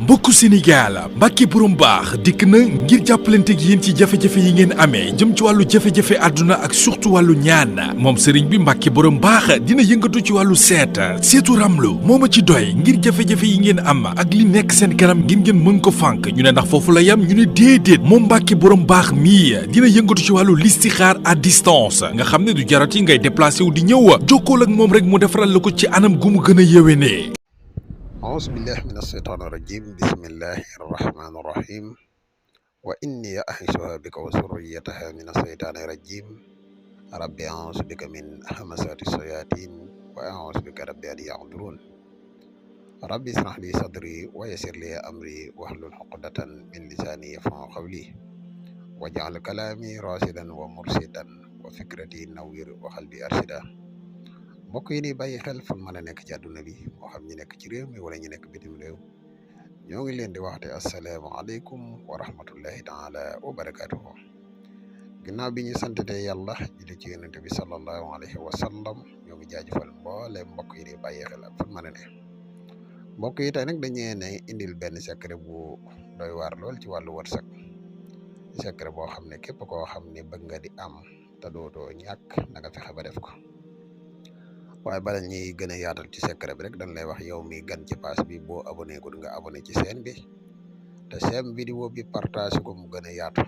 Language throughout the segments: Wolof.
mbokku Sénégal Mbacke borom baax dikk na ngir jàppalanteeg yéen ci jafe-jafe yi ngeen amee jëm ci wàllu jafe-jafe àdduna ak surtout wàllu ñaan moom sëriñ bi Mbacke borom baax dina yëngatu ci wàllu seetu ramlu moo ma ci doy ngir jafe-jafe yi ngeen am ak li nekk seen kanam ngir ngeen mën ko fànk ñu ne ndax foofu la yam ñu ne déedéet moom Mbacke borom baax mii dina yëngatu ci wàllu listixaar à distance nga xam ne du jarati ngay déplacé wu di ñëw jokkool ak moom rek mu defaral la ko ci anam gu mu gën a yéwénee. أعوذ بالله من الشيطان الرجيم بسم الله الرحمن الرحيم وإني أعيذها بك وذريتها من الشيطان الرجيم ربي أعوذ بك من همزات الشياطين وأعوذ بك ربي أن يحضرون ربي اشرح لي صدري ويسر لي أمري واحلل عقدة من لساني يفقهوا قولي واجعل كلامي راشدا ومرشدا وفكرتي نوير وقلبي أرشدا mbokk yi ni bàyyi xel fan mën a nekk ci àdduna bi moo xam ñi nekk ci réew mi wala ñi nekk bitim réew ñoo ngi leen di waxte asalaamaaleykum wa rahmatullahi taala wa barakatuhu ginnaaw bi ñu santatee yàlla julli ci yonente bi sallallahu alayhi wa sallam ñoo ngi jaajëfal mboole mbokk yi ni bàyyi xel ak fan mën a ne mbokk yi tey nag dañee ne indil benn secret bu doy waar lool ci wàllu wërsëg secret boo xam ne képp koo xam ne bëgg nga di am te dootoo ñàkk na nga fexe ba def ko waaye bala ñuy gën a yaatal ci secret bi rek dañ lay wax yow mi gan ci pass bi boo abonné ko nga abonné ci chaîne bi te chaîne vidéo bi partage ko mu gën a yaatu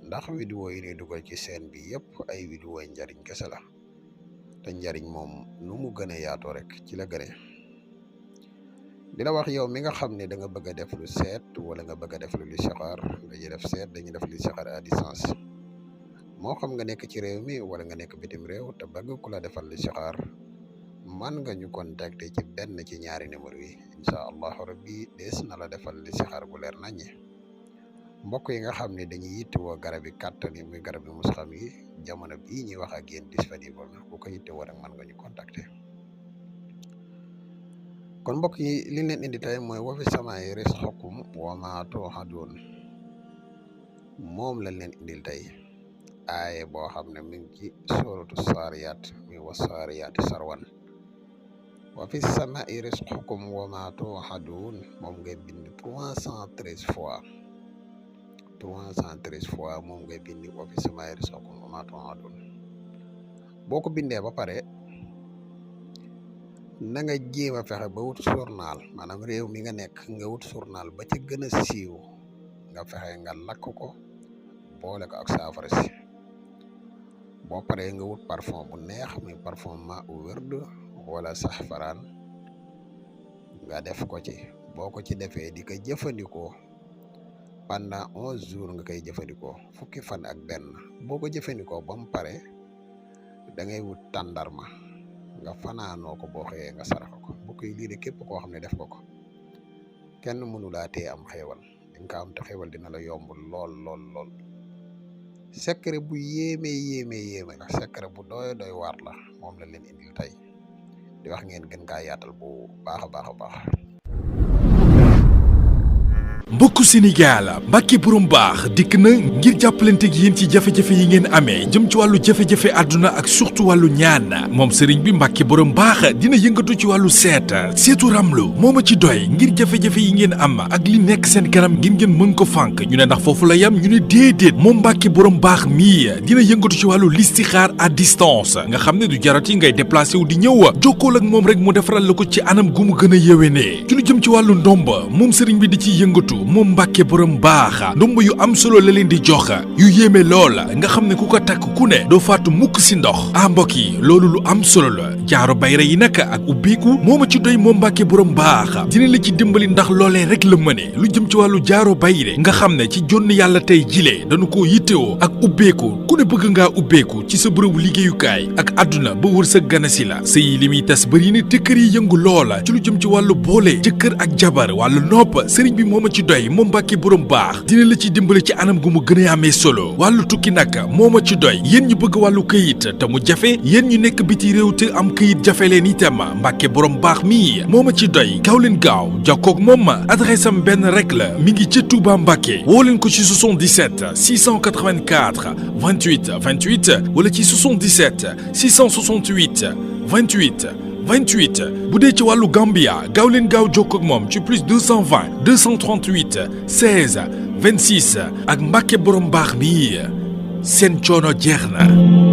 ndax vidéo yi ni dugal ci chaîne bi yëpp ay vidéo njariñ kese la te njariñ moom nu mu gën a yaatoo rek ci la gënee di la wax yow mi nga xam ne da nga bëgg a def lu seet wala nga bëgg a def lu listixaar dañuy def seet dañuy def listixaar à distance moo xam nga nekk ci réew mi wala nga nekk bitim réew te bëgg ku la defal listixaar man nga ñu contacter ci benn ci ñaari numéro yi incha allahu rabbi des na la defal listixaar gu leer naññi mbokk yi nga xam ne dañuy yittewoo garab yi kàttan yi muy garab yi musxam yi jamono bii ñuy wax ak yéen disponible na ku ko yittewoo rek man nga ñu contacter kon mbokk yi li leen indi tey mooy wa fi samaa'i rizqukum wa maa tuu'aduun moom lañ leen indil tey aaye boo xam ne mi ngi ci suratu saariyaat mi wa saariyaati sarwan wa fi samaa'i rizqukum wa maa tuu'aduun moom ngay bind 313 fois 313 fois moom ngay bind wa fi samaa'i rizqukum wa maa tuu'aduun boo ko bindee ba pare na nga jéem a fexe ba wut journal maanaam réew mi nga nekk nga wut journal ba ci gën a siiw nga fexe nga lakk ko boole ko ak saafara si boo paree nga wut parfum bu neex muy parfum ma werd wala saxfaraan nga def ko ci boo ko ci defee di ko jëfandikoo pendant 11 jours nga koy jëfandikoo fukki fan ak benn boo ko jëfandikoo ba mu pare da ngay wut tàndarma nga fanaanoo ko boo xëyee nga sarax ko mbokk yi lii de képp koo xam ne def ko ko kenn mënu laa tee am xéewal di nga am te xéewal dina la yomb lool secret bu yéeme la secret bu doy waar la moom la leen indil tey di wax ngeen gën kaa yaatal bu baax a baax mbokku Sénégal Mbacke borom baax dikk na ngir jàppalanteeg yéen ci jafe-jafe yi ngeen amee jëm ci wàllu jafe-jafe àdduna ak surtout wàllu ñaan moom sëriñ bi Mbacke borom baax dina yëngatu ci wàllu seetu ramlu moo ma ci doy ngir jafe-jafe yi ngeen am ak li nekk seen kanam ngir ngeen mën ko fànk ñu ne ndax foofu la yam ñu ne déedéet moom Mbacke borom baax mii dina yëngatu ci wàllu listixaar à distance nga xam ne du jarati ngay déplacé wu di ñëw jokkool ak moom rek mu defaral la ko ci anam gu mu gën a yéwénee ci lu jëm ci wàllu ndomba moom sëriñ bi di ci yëngatu moom Mbacke borom baax ndomb yu am solo la leen di jox yu yéeme lool nga xam ne ku ko takk ku ne doo faatu mukk si ndox mbokk yi loolu lu am solo la jaaro bayra yi nag ak ubbeeku moo ma ci doy moom Mbacke borom baax dina la ci dimbali ndax loolee rek la mëne lu jëm ci wàllu jaaro bayre nga xam ne ci jonn yàlla tey jilee dañu koo yittewoo ak ubbeeku ku ne bëgg ngaa ubbeeku ci sa bërëbu liggéeyukaay ak àdduna ba wër sa ganasi la sëy li muy tas bëri na te kër yi yëngu loola ci lu jëm ci wàllu boole jëkkër ak jabar wàllu nopp sëriñ bi moo ma ci doy moom Mbacke borom baax dina la ci dimbali ci anam gu mu gën a amee solo wàllu tukki nag moo ma ci doy yéen ñu bëgg wàllu këyit te mu jafe yéen ñu nekk biti réew te am këyit jafe leen itam Mbacke borom baax mii moo ma ci doy gaaw leen gaaw jokkoog moom adresse am benn rek la mi ngi ca Touba Mbacke woo leen ko ci 77 684 28 28 wala ci 77 668 28 28 bu dee ci wàllu Gambia gaaw leen gaaw jokkoo ak moom ci plus 220 238 16 26 ak Mbàkke borom baax mi seen coono jeex na.